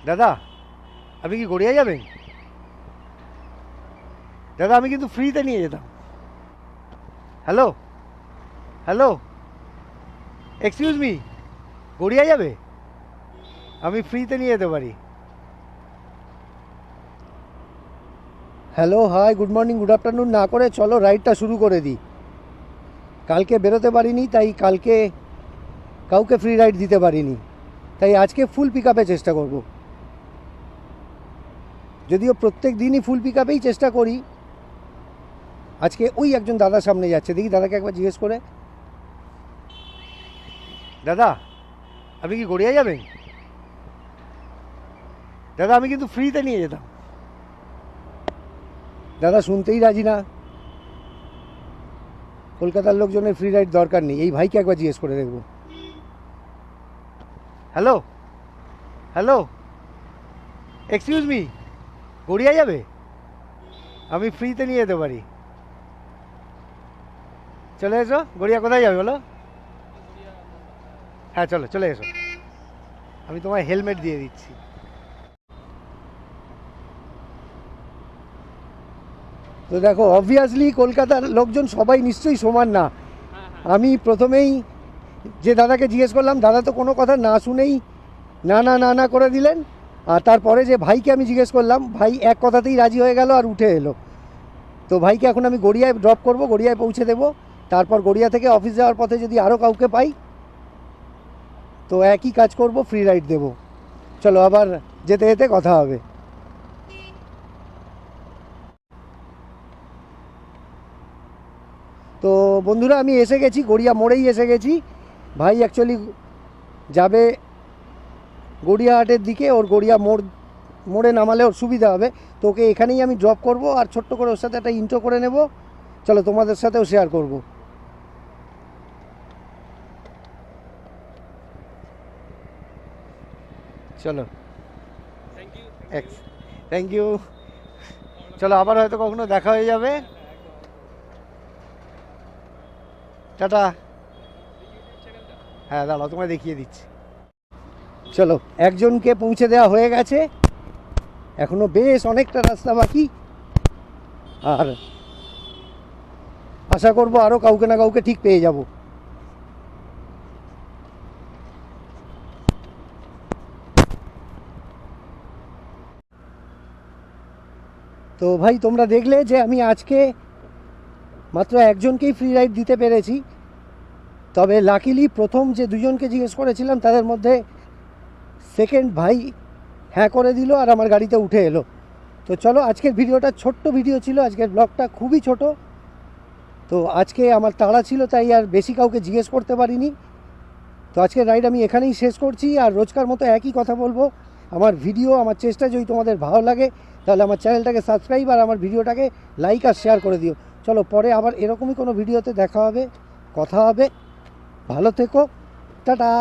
দাদা আপনি কি গড়িয়া যাবেন? দাদা আমি কিন্তু ফ্রিতে নিয়ে যেতাম। Hello hello, excuse me, Garia যাবে? আমি ফ্রিতে নিয়ে যেতে পারি। Hello, hi, good morning, good afternoon না করে চলো রাইডটা শুরু করে দিই। কালকে বেরোতে পারিনি, তাই কালকে কাউকে ফ্রি রাইড দিতে পারিনি, তাই আজকে ফুল পিক আপে চেষ্টা করব। যদিও প্রত্যেক দিনই ফুল পিক আপেই চেষ্টা করি, আজকে ওই একজন দাদার সামনে যাচ্ছে, দেখি দাদাকে একবার জিজ্ঞেস করে। দাদা আপনি কি গড়িয়া যাবেন? দাদা আমি কিন্তু ফ্রিতে নিয়ে যেতাম। দাদা শুনতেই রাজি না। কলকাতার লোকজনের ফ্রি রাইড দরকার নেই, এই ভাইকে একবার জিজ্ঞেস করে দেখব। Hello hello, excuse me, Garia যাবে? আমি ফ্রিতে নিয়ে যেতে পারি। চলে এসো। গড়িয়া কোথায় যাবে বলো? হ্যাঁ চলো, চলে এসো, আমি তোমায় হেলমেট দিয়ে দিচ্ছি। তো দেখো, অবভিয়াসলি কলকাতার লোকজন সবাই নিশ্চয়ই সমান না। আমি প্রথমেই যে দাদাকে জিজ্ঞেস করলাম, দাদা তো কোনো কথা না শুনেই না না না না করে দিলেন। আর তারপরে যে ভাইকে আমি জিজ্ঞেস করলাম, ভাই এক কথাতেই রাজি হয়ে গেল আর উঠে এলো। তো ভাইকে এখন আমি গড়িয়ায় ড্রপ করব, গড়িয়ায় পৌঁছে দেবো। তারপর গড়িয়া থেকে অফিস যাওয়ার পথে যদি আরও কাউকে পাই তো একই কাজ করব, ফ্রি রাইড দেব। চলো আবার যেতে যেতে কথা হবে। তো বন্ধুরা আমি এসে গেছি, গড়িয়া মোড়েই এসে গেছি। ভাই অ্যাকচুয়ালি যাবে গড়িয়াহাটের দিকে, ওর গড়িয়া মোড়ে নামালে ওর সুবিধা হবে। তো ওকে এখানেই আমি ড্রপ করব আর ছোট্ট করে ওর সাথে একটা ইন্ট্রো করে নেব। চলো তোমাদের সাথেও শেয়ার করব। চলো, থ্যাংক ইউ। চলো আবার হয়তো কখনো দেখা হয়ে যাবে। টাটা। হ্যাঁ দাঁড়াও, তোমায় দেখিয়ে দিচ্ছি। চলো, একজনকে পৌঁছে দেওয়া হয়ে গেছে, এখনো বেশ অনেকটা রাস্তা বাকি। আর আশা করব আরও কাউকে না কাউকে ঠিক পেয়ে যাব। তো ভাই তোমরা দেখলে যে আমি আজকে মাত্র একজনকেই ফ্রি রাইড দিতে পেরেছি। তবে লাকিলি প্রথম যে দুজনকে জিজ্ঞেস করেছিলাম তাদের মধ্যে সেকেন্ড ভাই হ্যাঁ করে দিল আর আমার গাড়িতে উঠে এলো। তো চলো, আজকের ভিডিওটা ছোট্ট ভিডিও ছিল, আজকের ব্লগটা খুবই ছোট। তো আজকে আমার তাড়া ছিল, তাই আর বেশি কাউকে জিজ্ঞেস করতে পারিনি। তো আজকের রাইড আমি এখানেই শেষ করছি। আর রোজকার মতো একই কথা বলবো, আমার ভিডিও, আমার চেষ্টা যদি তোমাদের ভালো লাগে তাহলে আমার চ্যানেলটাকে সাবস্ক্রাইব আর আমার ভিডিওটাকে লাইক আর শেয়ার করে দিও। চলো পরে আবার এরকমই কোনো ভিডিওতে দেখা হবে, কথা হবে। ভালো থেকো, টাটা।